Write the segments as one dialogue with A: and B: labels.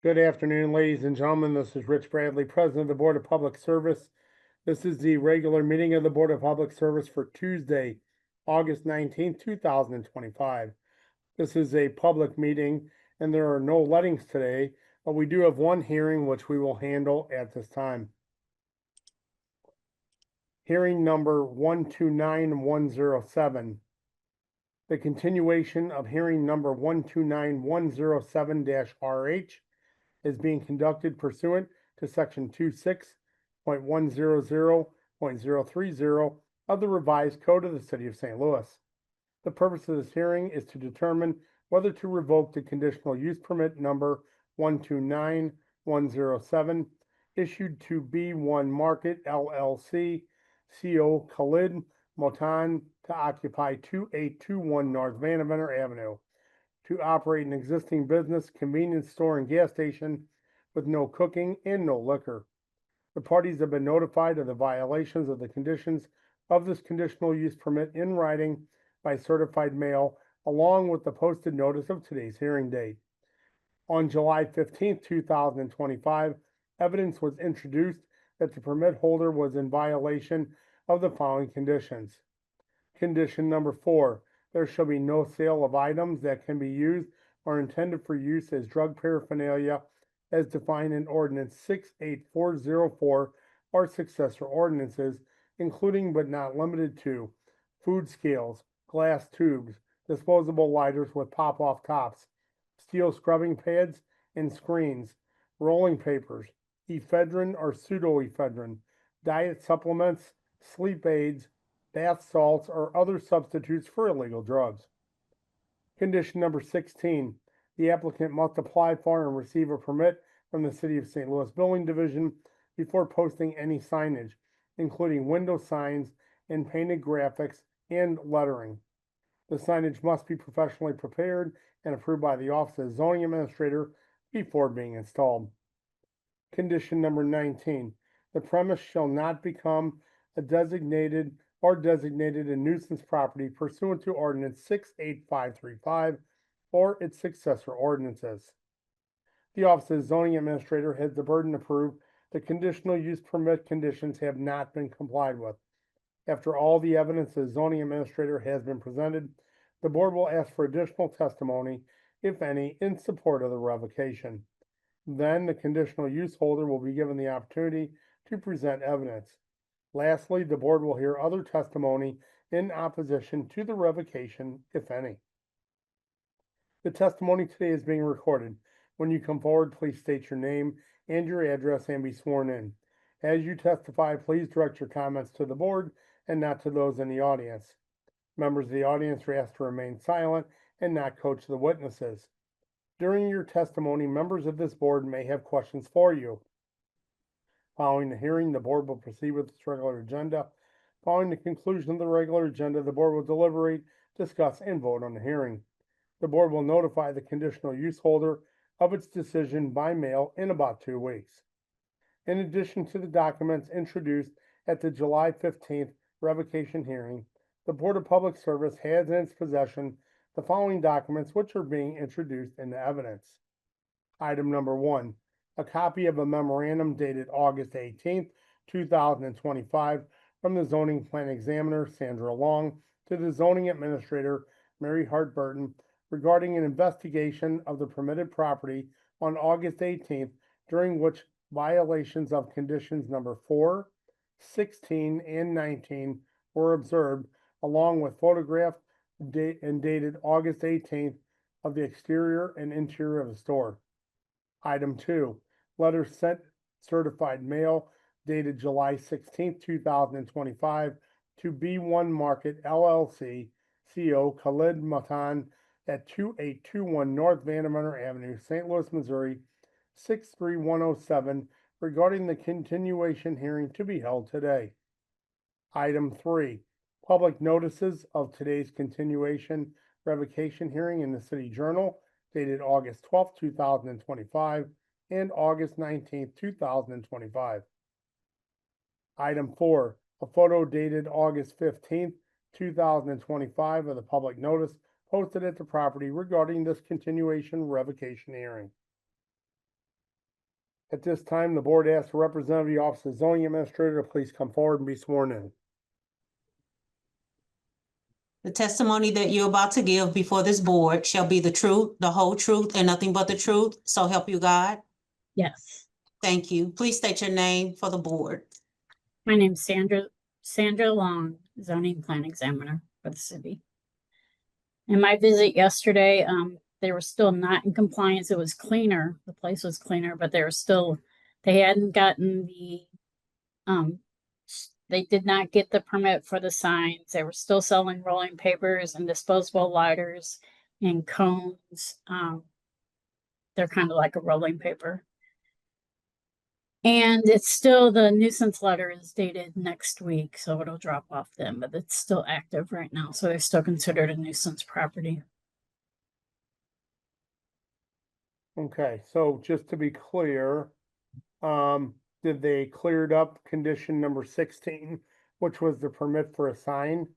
A: Good afternoon, ladies and gentlemen. This is Rich Bradley, President of the Board of Public Service. This is the regular meeting of the Board of Public Service for Tuesday, August 19th, 2025. This is a public meeting and there are no lettings today, but we do have one hearing which we will handle at this time. Hearing number 129107. The continuation of hearing number 129107-RH is being conducted pursuant to section 26.100.030 of the revised code of the city of St. Louis. The purpose of this hearing is to determine whether to revoke the conditional use permit number 129107 issued to B1 Market LLC, CO Khalid Motan, to occupy 2821 North Vanderbilt Avenue, to operate an existing business, convenience store, and gas station with no cooking and no liquor. The parties have been notified of the violations of the conditions of this conditional use permit in writing by certified mail, along with the posted notice of today's hearing date. On July 15th, 2025, evidence was introduced that the permit holder was in violation of the following conditions. Condition number 4. There shall be no sale of items that can be used or intended for use as drug paraphernalia as defined in Ordinance 68404 or successor ordinances, including but not limited to food scales, glass tubes, disposable lighters with pop-off tops, steel scrubbing pads and screens, rolling papers, ephedrine or pseudoephedrine, diet supplements, sleep aids, bath salts, or other substitutes for illegal drugs. Condition number 16. The applicant must apply for and receive a permit from the City of St. Louis Building Division before posting any signage, including window signs and painted graphics and lettering. The signage must be professionally prepared and approved by the Office of Zoning Administrator before being installed. Condition number 19. The premise shall not become a designated a nuisance property pursuant to Ordinance 68535 or its successor ordinances. The Office of Zoning Administrator has the burden to prove the conditional use permit conditions have not been complied with. After all the evidence the Zoning Administrator has been presented, the Board will ask for additional testimony, if any, in support of the revocation. Then the conditional use holder will be given the opportunity to present evidence. Lastly, the Board will hear other testimony in opposition to the revocation, if any. The testimony today is being recorded. When you come forward, please state your name and your address and be sworn in. As you testify, please direct your comments to the Board and not to those in the audience. Members of the audience are asked to remain silent and not coach the witnesses. During your testimony, members of this Board may have questions for you. Following the hearing, the Board will proceed with its regular agenda. Following the conclusion of the regular agenda, the Board will deliberate, discuss, and vote on the hearing. The Board will notify the conditional use holder of its decision by mail in about 2 weeks. In addition to the documents introduced at the July 15th revocation hearing, the Board of Public Service has in its possession the following documents which are being introduced into evidence. Item number 1. A copy of a memorandum dated August 18th, 2025 from the Zoning Plan Examiner, Sandra Long, to the Zoning Administrator, Mary Hart Burton, regarding an investigation of the permitted property on August 18th, during which violations of conditions number 4, 16, and 19 were observed, along with photographed and dated August 18th of the exterior and interior of the store. Item 2. Letter sent certified mail dated July 16, 2025 to B1 Market LLC, CO Khalid Matan at 2821 North Vanderbilt Avenue, St. Louis, Missouri, 63107, regarding the continuation hearing to be held today. Item 3. Public notices of today's continuation revocation hearing in the City Journal dated August 12, 2025 and August 19, 2025. Item 4. A photo dated August 15, 2025 of the public notice posted at the property regarding this continuation revocation hearing. At this time, the board asks the representative of the Office of Zoning Administrator to please come forward and be sworn in.
B: The testimony that you're about to give before this board shall be the truth, the whole truth, and nothing but the truth. So help you God.
C: Yes.
B: Thank you. Please state your name for the board.
C: My name's Sandra Long, zoning plan examiner for the city. In my visit yesterday, they were still not in compliance. It was cleaner. The place was cleaner, but they hadn't gotten they did not get the permit for the signs. They were still selling rolling papers and disposable lighters and cones. They're kind of like a rolling paper. And it's still, the nuisance letter is dated next week, so it'll drop off then, but it's still active right now. So they're still considered a nuisance property.
A: Okay, so just to be clear, did they cleared up condition number 16, which was the permit for a sign?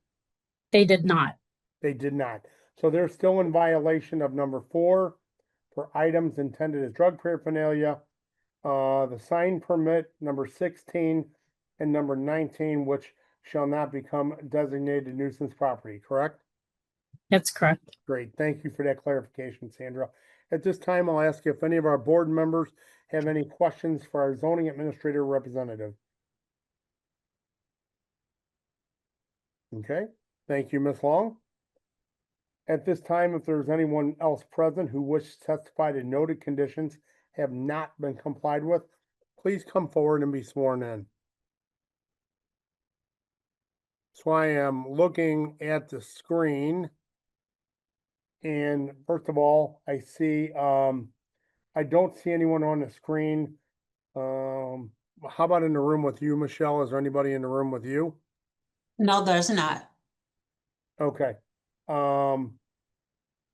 C: They did not.
A: They did not. So they're still in violation of number 4 for items intended as drug paraphernalia, the sign permit number 16 and number 19, which shall not become designated nuisance property, correct?
C: That's correct.
A: Great, thank you for that clarification, Sandra. At this time, I'll ask if any of our board members have any questions for our zoning administrator representative. Okay, thank you, Ms. Long. At this time, if there's anyone else present who wishes to testify to noted conditions have not been complied with, please come forward and be sworn in. So I am looking at the screen. And first of all, I see, I don't see anyone on the screen. How about in the room with you, Michelle? Is there anybody in the room with you?
B: No, there's not.
A: Okay.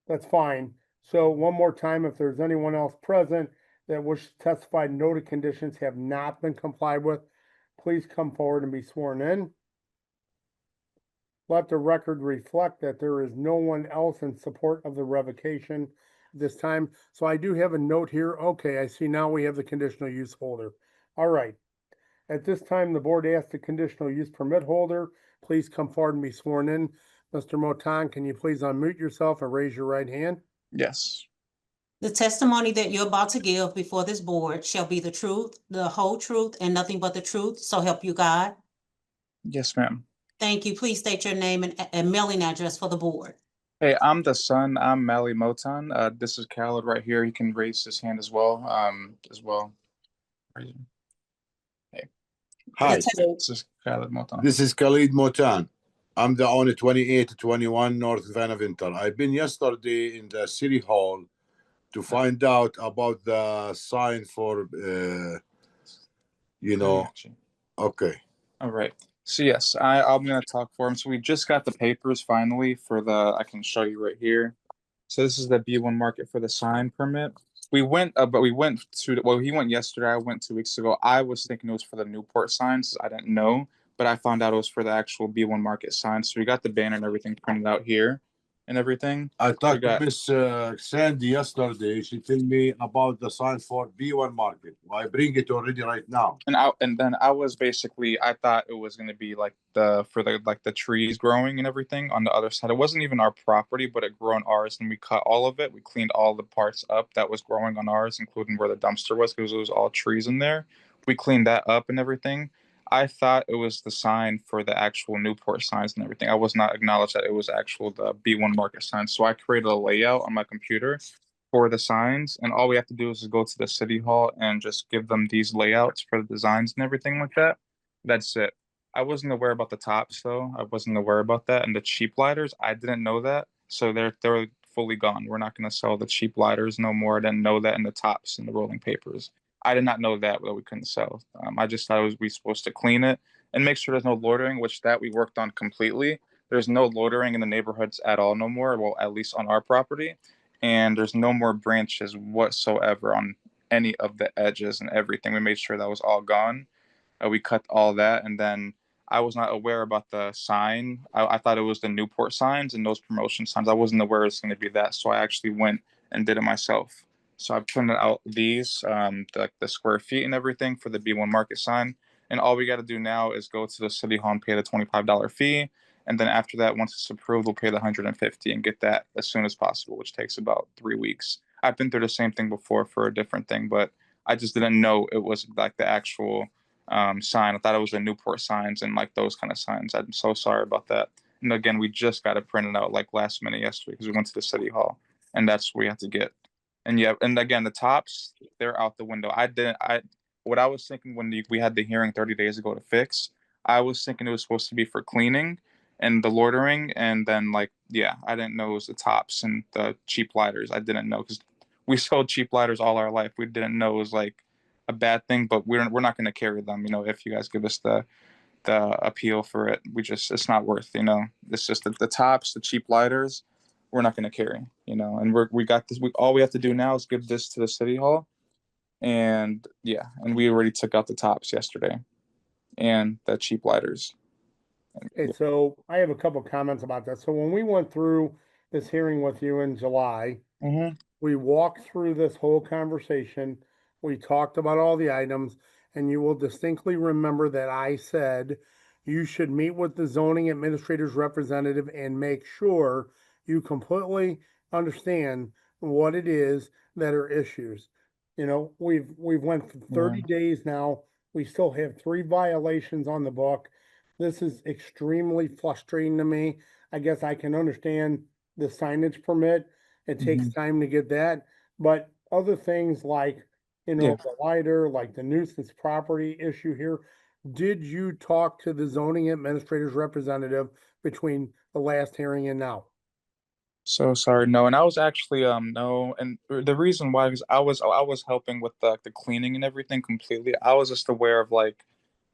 A: That's fine. So one more time, if there's anyone else present that wishes to testify noted conditions have not been complied with, please come forward and be sworn in. Let the record reflect that there is no one else in support of the revocation this time. So I do have a note here. Okay, I see now we have the conditional use holder. All right. At this time, the board asks the conditional use permit holder, please come forward and be sworn in. Mr. Motan, can you please unmute yourself and raise your right hand?
D: Yes.
B: The testimony that you're about to give before this board shall be the truth, the whole truth, and nothing but the truth. So help you God.
D: Yes, ma'am.
B: Thank you. Please state your name and mailing address for the board.
D: Hey, I'm the son. I'm Mali Motan. This is Khaled right here. He can raise his hand as well. Hey.
E: Hi,
D: This is Khaled Motan.
E: this is Khalid Motan. I'm the owner 2821 North Vanavinter. I've been yesterday in the city hall to find out about the sign for, okay.
D: All right. So yes, I'm gonna talk for him. So we just got the papers finally for I can show you right here. So this is the B1 market for the sign permit. We went, but we went to, well, he went yesterday. I went 2 weeks ago. I was thinking it was for the Newport signs. I didn't know, but I found out it was for the actual B1 market sign. So we got the banner and everything printed out here and everything.
E: I talked to Miss Sandy yesterday. She told me about the sign for B1 market. I bring it already right now.
D: And then I was basically, I thought it was going to be like the trees growing and everything on the other side. It wasn't even our property, but it grew on ours, and we cut all of it. We cleaned all the parts up that was growing on ours, including where the dumpster was, because it was all trees in there. We cleaned that up and everything. I thought it was the sign for the actual Newport signs and everything. I was not acknowledged that it was actual the B1 market sign. So I created a layout on my computer for the signs, and all we have to do is go to the city hall and just give them these layouts for the designs and everything like that. That's it. I wasn't aware about the tops though. I wasn't aware about that. And the cheap lighters, I didn't know that. So they're fully gone. We're not going to sell the cheap lighters no more. I didn't know that. And the tops and the rolling papers, I did not know that we couldn't sell. I just thought we supposed to clean it and make sure there's no loitering, which that we worked on completely. There's no loitering in the neighborhoods at all no more. Well, at least on our property. And there's no more branches whatsoever on any of the edges and everything. We made sure that was all gone. We cut all that, and then I was not aware about the sign. I thought it was the Newport signs and those promotion signs. I wasn't aware it's going to be that, so I actually went and did it myself. So I printed out these, the square feet and everything for the B1 Market sign. And all we got to do now is go to the city hall and pay the $25 fee. And then after that, once it's approved, we'll pay the $150 and get that as soon as possible, which takes about 3 weeks. I've been through the same thing before for a different thing, but I just didn't know it was like the actual sign. I thought it was the Newport signs and like those kind of signs. I'm so sorry about that. And again, we just got it printed out like last minute yesterday because we went to the city hall, and that's what we have to get. And yeah, and again, the tops, they're out the window. What I was thinking when we had the hearing 30 days ago to fix, I was thinking it was supposed to be for cleaning and the loitering. And then like, yeah, I didn't know it was the tops and the cheap lighters. I didn't know because we sold cheap lighters all our life. We didn't know it was like a bad thing, but we're not going to carry them, if you guys give us the appeal for it. It's not worth, it's just the tops, the cheap lighters, we're not going to carry, and we got this. All we have to do now is give this to the city hall. And yeah, and we already took out the tops yesterday and the cheap lighters.
A: Okay, so I have a couple comments about that. So when we went through this hearing with you in July,
D: Mm-hmm.
A: we walked through this whole conversation. We talked about all the items, and you will distinctly remember that I said you should meet with the zoning administrator's representative and make sure you completely understand what it is that are issues. We've went for 30 days now. We still have 3 violations on the book. This is extremely frustrating to me. I guess I can understand the signage permit. It takes time to get that, but other things like,
D: Yeah.
A: the lighter, like the nuisance property issue here. Did you talk to the zoning administrator's representative between the last hearing and now?
D: So sorry, no. And I was actually no, and the reason why is I was helping with the cleaning and everything completely. I was just aware of like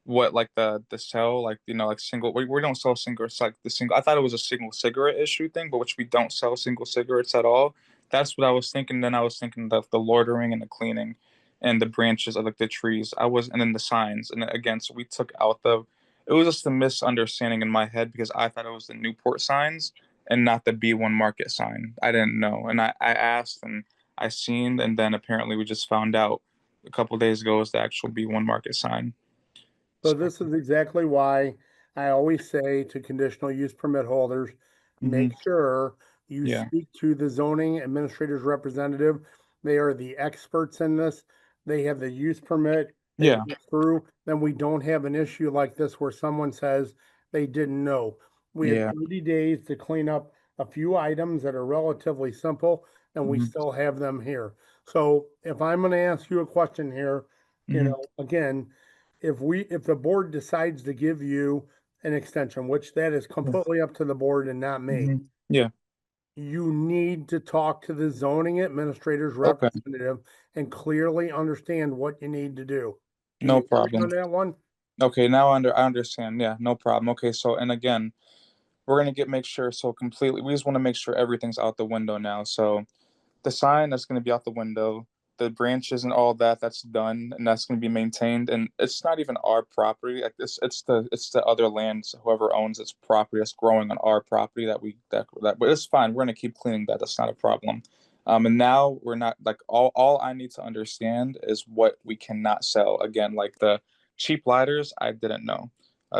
D: what like the sell, like like single, we don't sell cigarettes, like the single. I thought it was a single cigarette issue thing, but which we don't sell single cigarettes at all. That's what I was thinking. Then I was thinking the loitering and the cleaning and the branches of like the trees. And then the signs. And then, again, so we took out it was just a misunderstanding in my head because I thought it was the Newport signs and not the B1 Market sign. I didn't know. And I asked and I seen, and then apparently we just found out a couple days ago is the actual B1 Market sign.
A: So this is exactly why I always say to conditional use permit holders, make
D: Mhm.
A: sure you
D: Yeah.
A: speak to the zoning administrator's representative. They are the experts in this. They have the use permit. They
D: Yeah.
A: went through, then we don't have an issue like this where someone says they didn't know. We have
D: Yeah.
A: 30 days to clean up a few items that are relatively simple, and we
D: Mhm.
A: still have them here. So if I'm gonna ask you a question here,
D: Mhm.
A: again, if the board decides to give you an extension, which that is completely up to the board and not me,
D: Mhm. Yeah.
A: you need to talk to the zoning administrator's
D: Okay.
A: representative and clearly understand what you need to do. Do
D: No
A: you agree
D: problem.
A: on that one?
D: Okay, now I understand. Yeah, no problem. Okay, so and again, we're gonna make sure so completely. We just want to make sure everything's out the window now. So the sign that's going to be out the window, the branches and all that, that's done, and that's going to be maintained. And it's not even our property. Like it's the other lands, whoever owns its property that's growing on our property that. But it's fine. We're going to keep cleaning that. That's not a problem. And now we're not like all I need to understand is what we cannot sell. Again, like the cheap lighters, I didn't know.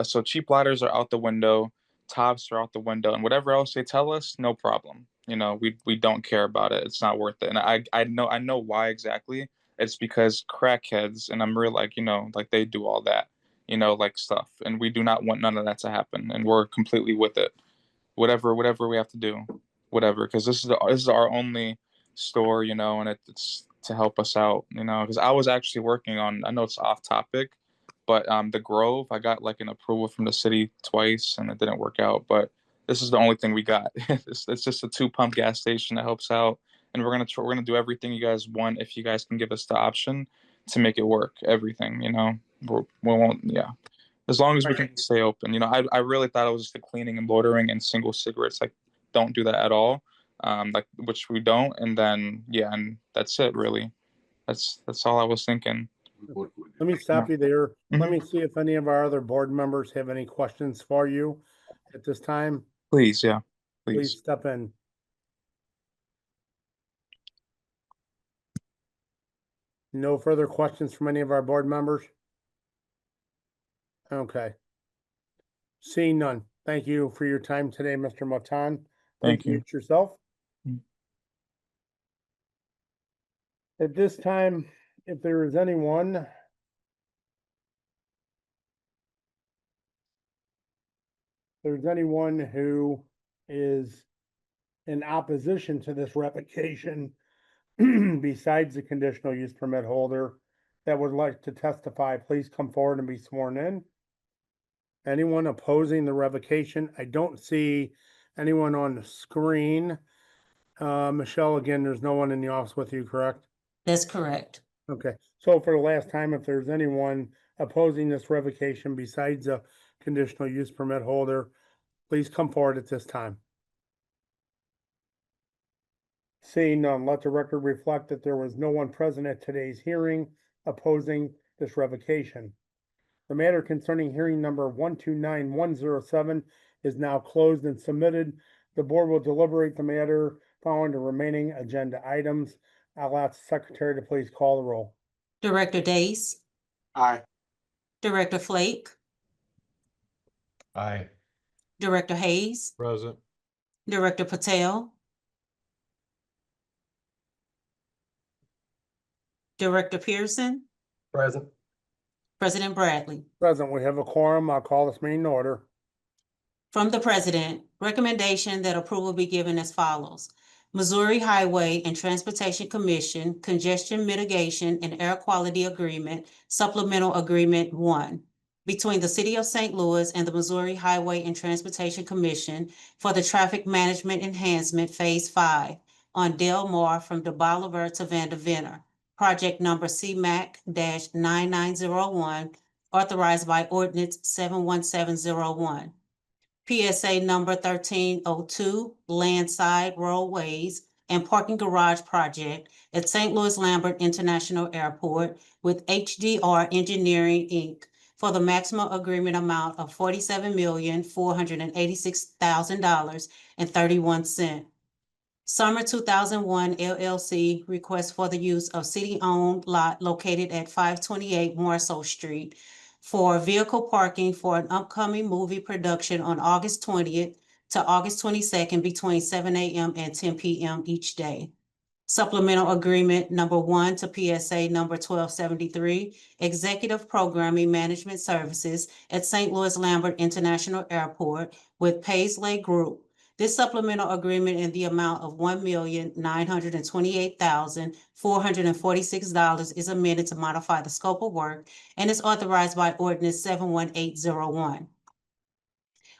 D: So cheap lighters are out the window, tops are out the window, and whatever else they tell us, no problem. We don't care about it. It's not worth it. And I know why exactly. It's because crackheads, and I'm real like like they do all that, like stuff, and we do not want none of that to happen, and we're completely with it. Whatever we have to do, whatever, because this is our only store, and it's to help us out, because I was actually working on. I know it's off topic, but the Grove, I got like an approval from the city twice, and it didn't work out. But this is the only thing we got. It's just a 2 pump gas station that helps out, and we're gonna do everything you guys want if you guys can give us the option to make it work. Everything, we won't. Yeah, as long as we can stay open. I really thought it was just the cleaning and loitering and single cigarettes. Like, don't do that at all. Like which we don't, and then yeah, and that's it really. That's all I was thinking.
A: Let me stop you there. Let
D: Mhm.
A: me see if any of our other board members have any questions for you at this time.
D: Please, yeah,
A: Please
D: please.
A: step in. No further questions from any of our board members? Okay. Seeing none. Thank you for your time today, Mr. Motan.
D: Thank you.
A: Mute yourself.
D: Mm.
A: At this time, if there is anyone who is in opposition to this revocation besides the conditional use permit holder that would like to testify, please come forward and be sworn in. Anyone opposing the revocation? I don't see anyone on the screen. Michelle, again, there's no one in the office with you, correct?
B: That's correct.
A: Okay, so for the last time, if there's anyone opposing this revocation besides a conditional use permit holder, please come forward at this time. Seeing none, let the record reflect that there was no one present at today's hearing opposing this revocation. The matter concerning hearing number 129107 is now closed and submitted. The board will deliberate the matter following the remaining agenda items. I'll ask the secretary to please call the roll.
B: Director Days,
F: Aye.
B: Director Flake,
F: Aye.
B: Director Hayes,
F: Present.
B: Director Patel, Director Pearson,
F: Present.
B: President Bradley.
A: Present, we have a quorum. I'll call this meeting to order.
B: From the President, recommendation that approval be given as follows. Missouri Highway and Transportation Commission Congestion Mitigation and Air Quality Agreement, Supplemental Agreement 1, between the City of St. Louis and the Missouri Highway and Transportation Commission for the Traffic Management Enhancement Phase 5 on Del Mar from De Bolivar to Vanderventor, project number CMAC-9901, authorized by ordinance 71701. PSA number 1302, landside roadways and parking garage project at St. Louis Lambert International Airport with HDR Engineering, Inc. for the maximum agreement amount of $47,486,000.31. Summer 2001 LLC request for the use of city-owned lot located at 528 Marceau Street for vehicle parking for an upcoming movie production on August 20th to August 22nd between 7 a.m. and 10 p.m. each day. Supplemental Agreement Number 1 to PSA Number 1273, Executive Programming Management Services at St. Louis Lambert International Airport with Paisley Group. This supplemental agreement in the amount of $1,928,446 is amended to modify the scope of work and is authorized by ordinance 71801.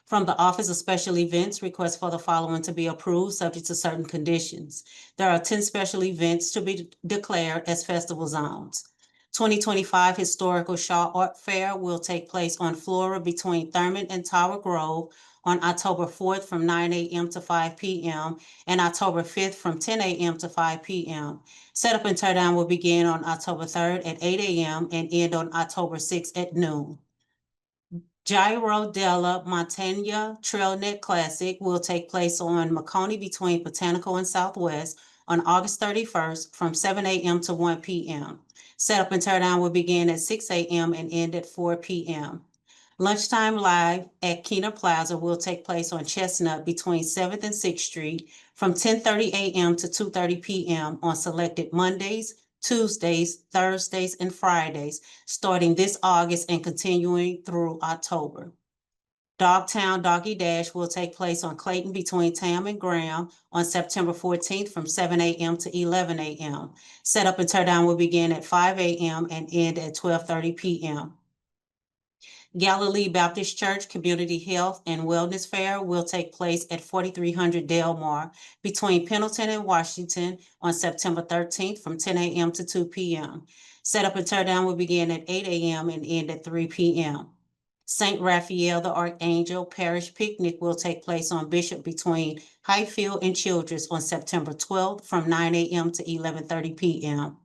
B: From the Office of Special Events, request for the following to be approved, subject to certain conditions. There are 10 special events to be declared as festival zones. 2025 Historical Shaw Art Fair will take place on Flora between Thurman and Tower Grove on October 4th from 9 a.m. to 5 p.m. and October 5th from 10 a.m. to 5 p.m. Setup and teardown will begin on October 3rd at 8 a.m. and end on October 6th at noon. Gyro della Montagna Trailnet Classic will take place on Maconie between Botanical and Southwest on August 31st from 7 a.m. to 1 p.m. Setup and teardown will begin at 6 a.m. and end at 4 p.m. Lunchtime Live at Keener Plaza will take place on Chestnut between 7th and 6th Street from 10:30 a.m. to 2:30 p.m. on selected Mondays, Tuesdays, Thursdays, and Fridays, starting this August and continuing through October. Dogtown Doggy Dash will take place on Clayton between Tam and Graham on September 14th from 7 a.m. to 11 a.m. Setup and teardown will begin at 5 a.m. and end at 12:30 p.m. Galilee Baptist Church Community Health and Wellness Fair will take place at 4300 Del Mar between Pendleton and Washington on September 13th from 10 a.m. to 2 p.m. Setup and teardown will begin at 8 a.m. and end at 3 p.m. St. Raphael the Archangel Parish Picnic will take place on Bishop between Highfield and Childress on September 12th from 9 a.m. to 11:30 p.m.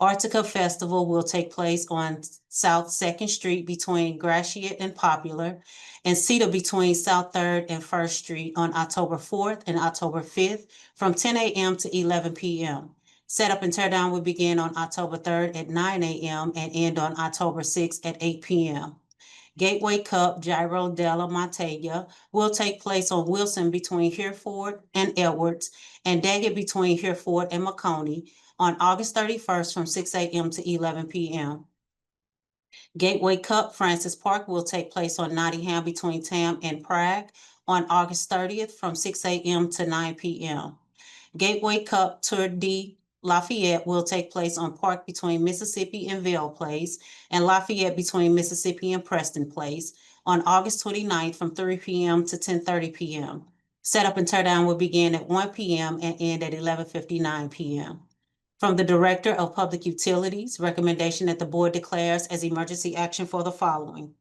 B: Artica Festival will take place on South 2nd Street between Gratiot and Popular, and Cedar between South 3rd and 1st Street on October 4th and October 5th from 10 a.m. to 11 p.m. Setup and teardown will begin on October 3rd at 9 a.m. and end on October 6th at 8 p.m. Gateway Cup Gyro Della Montella will take place on Wilson between Hereford and Edwards and Daggett between Hereford and Macony on August 31st from 6 a.m. to 11 p.m. Gateway Cup Francis Park will take place on Nottingham between Tam and Prague on August 30th from 6 a.m. to 9 p.m. Gateway Cup Tour de Lafayette will take place on Park between Mississippi and Vail Place and Lafayette between Mississippi and Preston Place on August 29th from 3 p.m. to 10:30 p.m. Setup and teardown will begin at 1 p.m. and end at 11:59 p.m. From the Director of Public Utilities, recommendation that the board declares as emergency action for the following.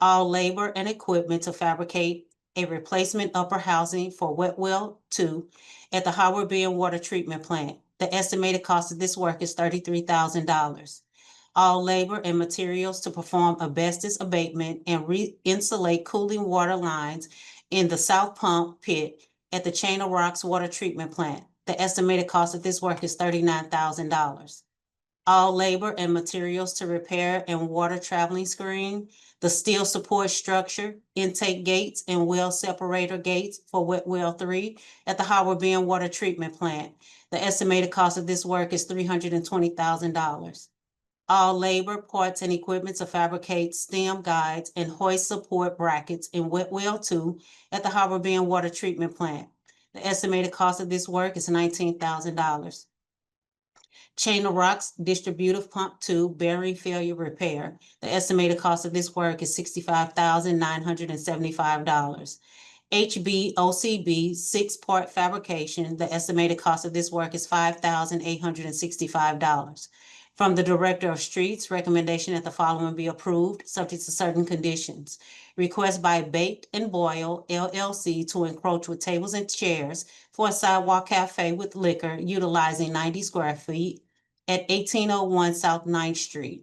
B: All labor and equipment to fabricate a replacement upper housing for Wet Well 2 at the Howard Bend Water Treatment Plant. The estimated cost of this work is $33,000. All labor and materials to perform asbestos abatement and re-insulate cooling water lines in the South Pump Pit at the Chain of Rocks Water Treatment Plant. The estimated cost of this work is $39,000. All labor and materials to repair and water traveling screen, the steel support structure, intake gates, and well separator gates for Wet Well 3 at the Howard Bend Water Treatment Plant. The estimated cost of this work is $320,000. All labor, parts, and equipment to fabricate stem guides and hoist support brackets in Wet Well 2 at the Howard Bend Water Treatment Plant. The estimated cost of this work is $19,000. Chain of Rocks Distributive Pump 2 Bearing Failure Repair. The estimated cost of this work is $65,975. HBOCB 6-part fabrication. The estimated cost of this work is $5,865. From the Director of Streets, recommendation that the following be approved, subject to certain conditions. Request by Baked and Boyle LLC to encroach with tables and chairs for a sidewalk cafe with liquor utilizing 90 square feet at 1801 South 9th Street.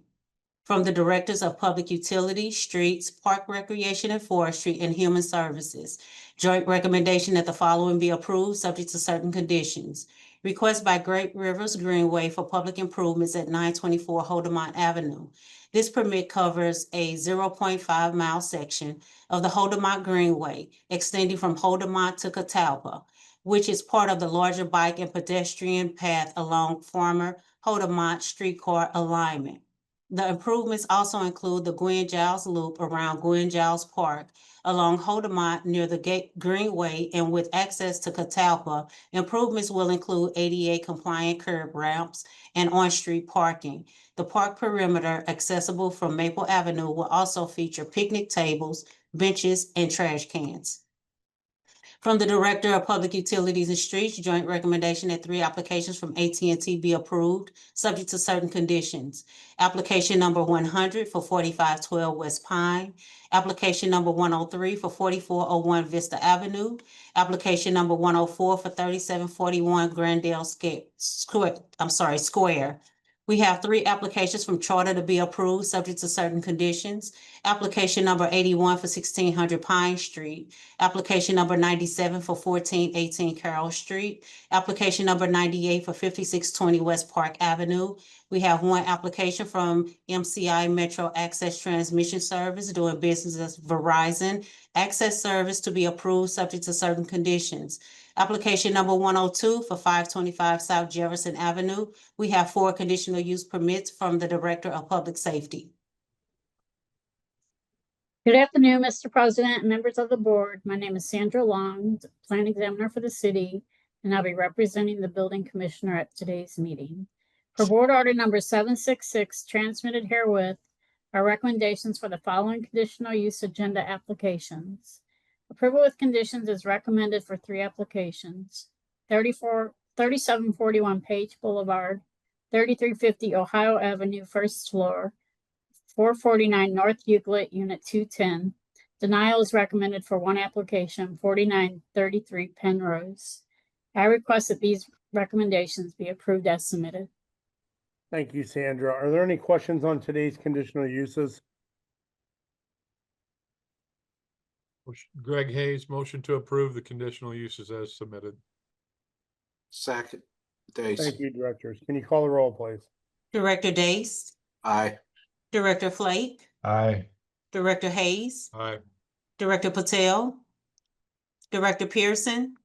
B: From the Directors of Public Utilities, Streets, Park Recreation and Forestry, and Human Services. Joint recommendation that the following be approved, subject to certain conditions. Request by Great Rivers Greenway for public improvements at 924 Hodemont Avenue. This permit covers a 0.5 mile section of the Hodemont Greenway extending from Hodemont to Catalpa, which is part of the larger bike and pedestrian path along former Hodemont streetcar alignment. The improvements also include the Gwen Giles Loop around Gwen Giles Park along Hodemont near the Greenway and with access to Catalpa. Improvements will include ADA compliant curb ramps and on-street parking. The park perimeter accessible from Maple Avenue will also feature picnic tables, benches, and trash cans. From the Director of Public Utilities and Streets, joint recommendation that 3 applications from AT&T be approved, subject to certain conditions. Application number 100 for 4512 West Pine. Application number 103 for 4401 Vista Avenue. Application number 104 for 3741 Grandale Square. We have 3 applications from Charter to be approved, subject to certain conditions. Application number 81 for 1600 Pine Street. Application number 97 for 1418 Carroll Street. Application number 98 for 5620 West Park Avenue. We have 1 application from MCI Metro Access Transmission Service doing business as Verizon Access Service to be approved, subject to certain conditions. Application number 102 for 525 South Jefferson Avenue. We have 4 conditional use permits from the Director of Public Safety.
C: Good afternoon, Mr. President and members of the board. My name is Sandra Long, Plan Examiner for the city, and I'll be representing the Building Commissioner at today's meeting. For Board Order number 766, transmitted herewith, are recommendations for the following conditional use agenda applications. Approval with conditions is recommended for 3 applications. 3741 Page Boulevard, 3350 Ohio Avenue, first floor, 449 North Euclid, Unit 210. Denial is recommended for 1 application, 4933 Penrose. I request that these recommendations be approved as submitted.
A: Thank you, Sandra. Are there any questions on today's conditional uses?
F: Greg Hayes, motion to approve the conditional uses as submitted.
G: Second.
F: Days.
A: Thank you, directors. Can you call the roll, please?
B: Director Days,
F: Aye.
B: Director Flake,
G: Aye.
B: Director Hayes,
G: Aye.
B: Director Patel, Director Pearson,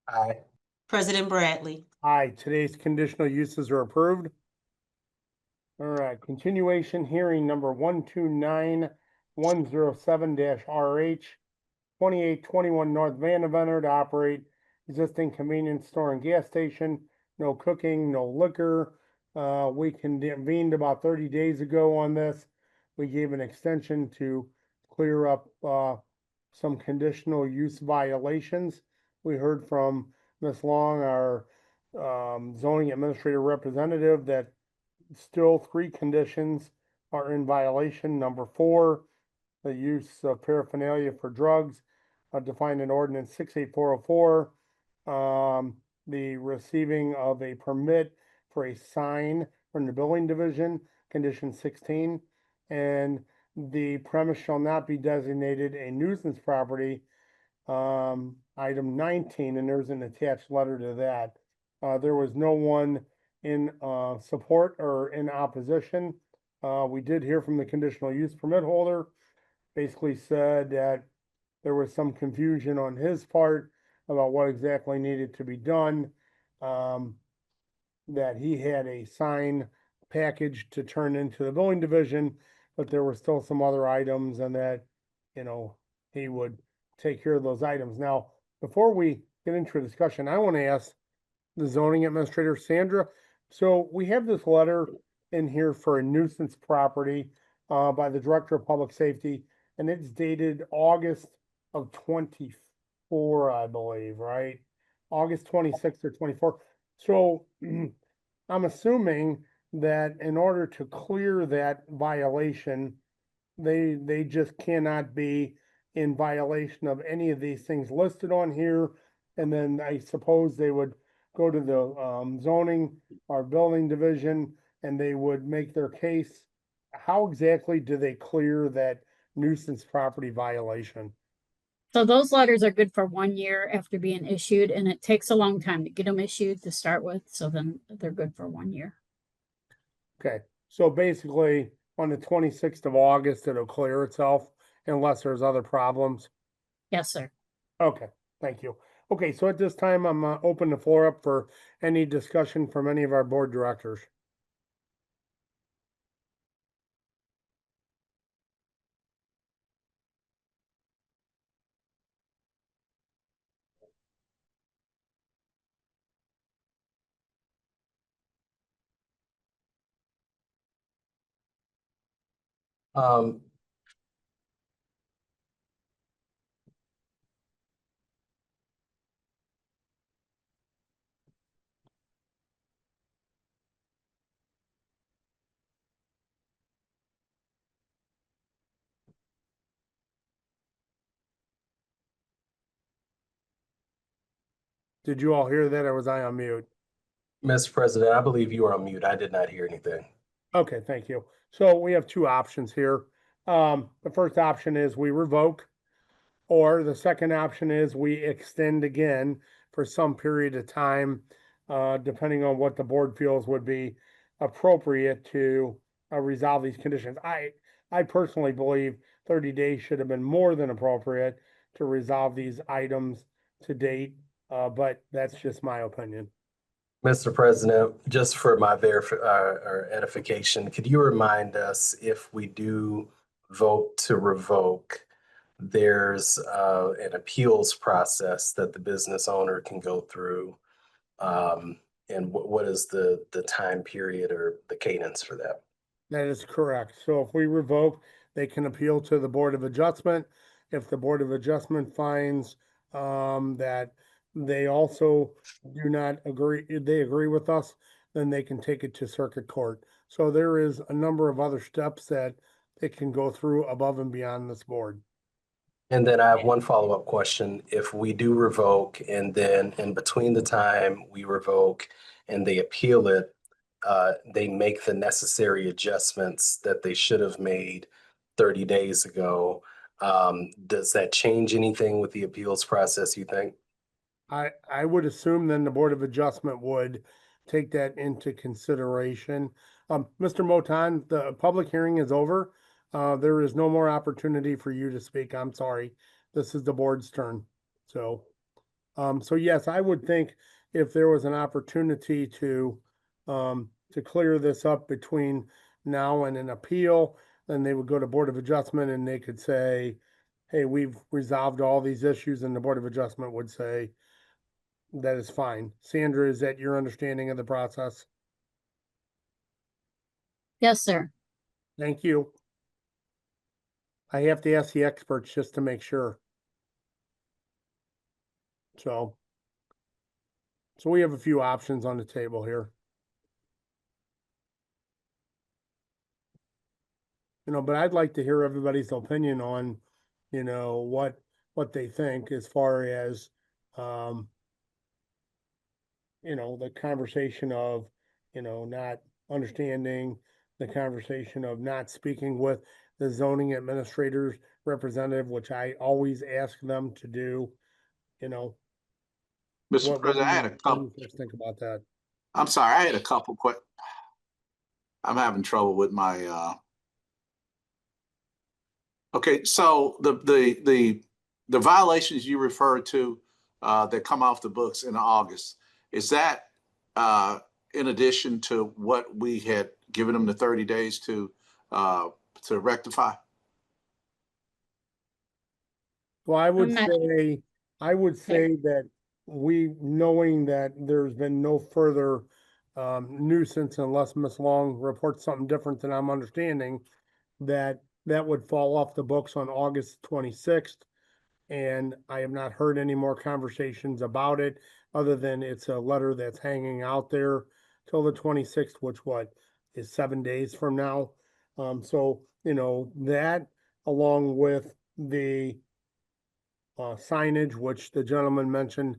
F: Aye.
B: President Bradley.
A: Aye, today's conditional uses are approved. All right, continuation hearing number 129107-RH, 2821 North Vanderventer to operate existing convenience store and gas station, no cooking, no liquor. We convened about 30 days ago on this. We gave an extension to clear up some conditional use violations. We heard from Ms. Long, our zoning administrator representative, that still 3 conditions are in violation. Number 4, the use of paraphernalia for drugs, defined in ordinance 68404. The receiving of a permit for a sign from the building division, condition 16, and the premise shall not be designated a nuisance property, item 19, and there's an attached letter to that. There was no one in support or in opposition. We did hear from the conditional use permit holder, basically said that there was some confusion on his part about what exactly needed to be done. That he had a sign package to turn into the building division, but there were still some other items, and that, he would take care of those items. Now, before we get into a discussion, I want to ask the zoning administrator, Sandra. So we have this letter in here for a nuisance property by the Director of Public Safety, and it's dated August of 24, I believe, right? August 26th or 24th. So I'm assuming that in order to clear that violation, they just cannot be in violation of any of these things listed on here. And then I suppose they would go to the zoning or building division and they would make their case. How exactly do they clear that nuisance property violation?
C: So those letters are good for 1 year after being issued, and it takes a long time to get them issued to start with. So then they're good for 1 year.
A: Okay, so basically on the 26th of August, it'll clear itself unless there's other problems.
C: Yes, sir.
A: Okay, thank you. Okay, so at this time, I'm open the floor up for any discussion from any of our board directors.
F: Um,
A: Did you all hear that, or was I on mute?
H: Mr. President, I believe you are on mute. I did not hear anything.
A: Okay, thank you. So we have 2 options here. The first option is we revoke, or the second option is we extend again for some period of time, depending on what the board feels would be appropriate to resolve these conditions. I personally believe 30 days should have been more than appropriate to resolve these items to date, but that's just my opinion.
H: Mr. President, just for my or edification, could you remind us if we do vote to revoke, there's an appeals process that the business owner can go through? And what is the time period or the cadence for that?
A: That is correct. So if we revoke, they can appeal to the Board of Adjustment. If the Board of Adjustment finds that they also do not agree, they agree with us, then they can take it to circuit court. So there is a number of other steps that it can go through above and beyond this board.
H: And then I have one follow-up question. If we do revoke and then in between the time we revoke and they appeal it, they make the necessary adjustments that they should have made 30 days ago. Does that change anything with the appeals process, you think?
A: I would assume then the Board of Adjustment would take that into consideration. Mr. Moton, the public hearing is over. There is no more opportunity for you to speak. I'm sorry. This is the board's turn. So, so yes, I would think if there was an opportunity to clear this up between now and an appeal, then they would go to Board of Adjustment and they could say, hey, we've resolved all these issues, and the Board of Adjustment would say, that is fine. Sandra, is that your understanding of the process?
C: Yes, sir.
A: Thank you. I have to ask the experts just to make sure. So we have a few options on the table here. But I'd like to hear everybody's opinion on, what they think as far as, the conversation of, not understanding, the conversation of not speaking with the zoning administrator's representative, which I always ask them to do,
G: Mr.
A: What do
G: President, I had a
A: you
G: couple,
A: folks think about that?
G: I'm sorry, I had a couple I'm having trouble with my, okay, so the violations you referred to, that come off the books in August, is that, in addition to what we had given them the 30 days to rectify?
A: Well, I would
C: not-
A: say that knowing that there's been no further nuisance unless Ms. Long reports something different than I'm understanding, that would fall off the books on August 26th. And I have not heard any more conversations about it, other than it's a letter that's hanging out there till the 26th, which is 7 days from now. So, that along with the signage, which the gentleman mentioned,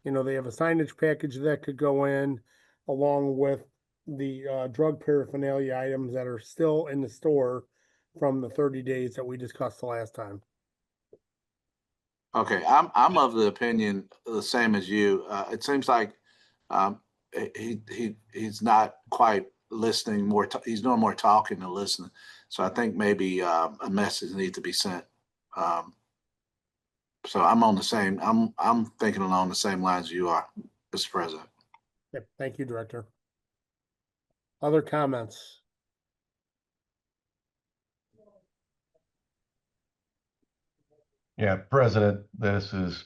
A: they have a signage package that could go in along with the drug paraphernalia items that are still in the store from the 30 days that we discussed the last time.
G: Okay, I'm of the opinion the same as you. It seems like he's not quite listening. He's doing more talking than listening. So I think maybe a message needs to be sent. So I'm on the same. I'm thinking along the same lines you are, Mr. President.
A: Yep, thank you, Director. Other comments?
I: Yeah, President, this is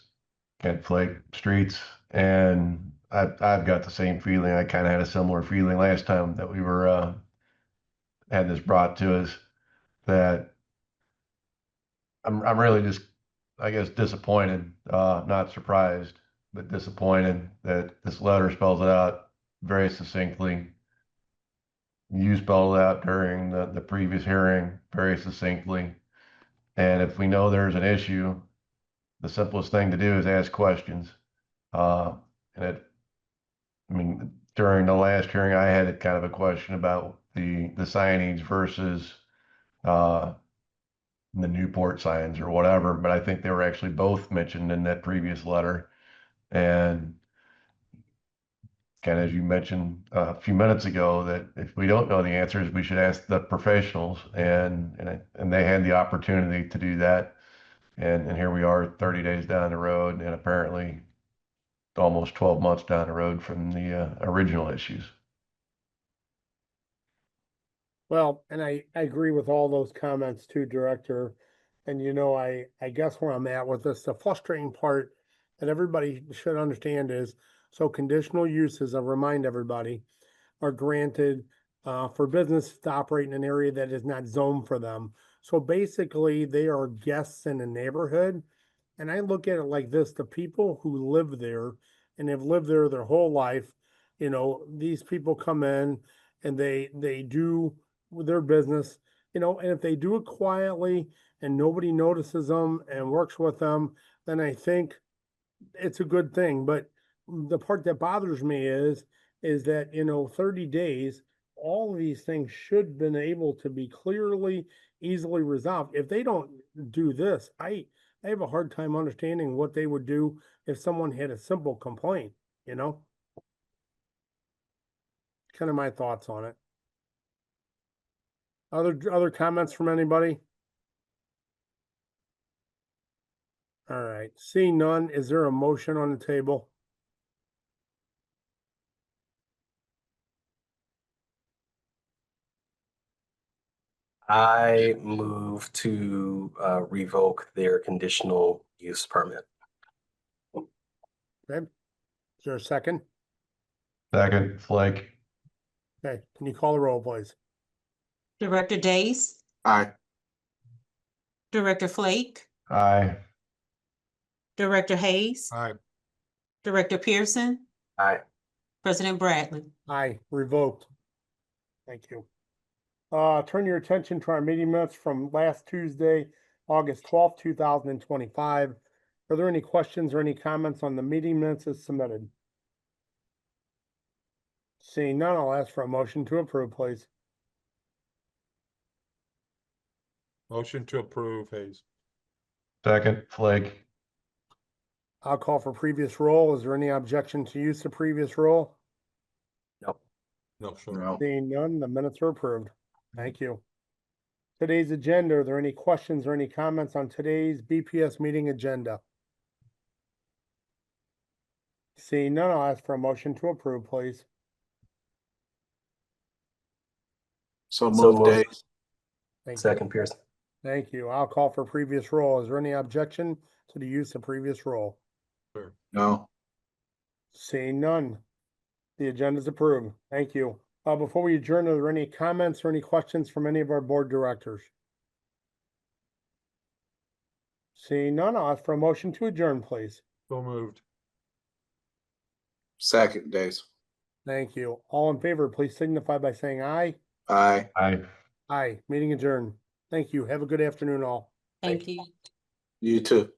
I: Kent Flake Streets, and I've got the same feeling. I kind of had a similar feeling last time that we were had this brought to us, that I'm really just, I guess, disappointed, not surprised, but disappointed that this letter spells it out very succinctly. You spelled it out during the previous hearing very succinctly. And if we know there's an issue, the simplest thing to do is ask questions. And during the last hearing, I had kind of a question about the signage versus the Newport signs or whatever, but I think they were actually both mentioned in that previous letter. And kind of as you mentioned a few minutes ago, that if we don't know the answers, we should ask the professionals, and they had the opportunity to do that. And here we are 30 days down the road, and apparently almost 12 months down the road from the original issues.
A: Well, and I agree with all those comments too, Director. And I guess where I'm at with this, the frustrating part that everybody should understand is, so conditional uses, I'll remind everybody, are granted for businesses to operate in an area that is not zoned for them. So basically, they are guests in a neighborhood. And I look at it like this, the people who live there and have lived there their whole life, these people come in and they do their business, and if they do it quietly and nobody notices them and works with them, then I think it's a good thing. But the part that bothers me is that, 30 days, all of these things should have been able to be clearly, easily resolved. If they don't do this, I have a hard time understanding what they would do if someone had a simple complaint, kind of my thoughts on it. Other comments from anybody? All right, seeing none, is there a motion on the table?
H: I move to revoke their conditional use permit.
A: Okay, is there a second?
I: Second, Flake.
A: Okay, can you call the roll, please?
B: Director Days,
G: Aye.
B: Director Flake,
I: Aye.
B: Director Hayes,
G: Aye.
B: Director Pearson,
H: Aye.
B: President Bradley.
A: Aye, revoked. Thank you. Turn your attention to our meeting minutes from last Tuesday, August 12th, 2025. Are there any questions or any comments on the meeting minutes as submitted? Seeing none, I'll ask for a motion to approve, please.
J: Motion to approve, Hayes.
I: Second, Flake.
A: I'll call for previous roll. Is there any objection to use of previous roll?
H: No.
J: No, sure.
G: No.
A: Seeing none, the minutes are approved. Thank you. Today's agenda, are there any questions or any comments on today's BPS meeting agenda? Seeing none, I'll ask for a motion to approve, please.
G: So
H: So
G: moved,
H: moved.
G: Days.
A: Thank you.
H: Second, Pearson.
A: Thank you. I'll call for previous roll. Is there any objection to the use of previous roll?
J: Sure.
G: No.
A: Seeing none, the agenda is approved. Thank you. Before we adjourn, are there any comments or any questions from any of our board directors? Seeing none, I'll ask for a motion to adjourn, please.
J: So moved.
G: Second, Days.
A: Thank you. All in favor, please signify by saying aye.
G: Aye.
I: Aye.
A: Aye. Meeting adjourned. Thank you. Have a good afternoon, all.
B: Thank you.
G: You too.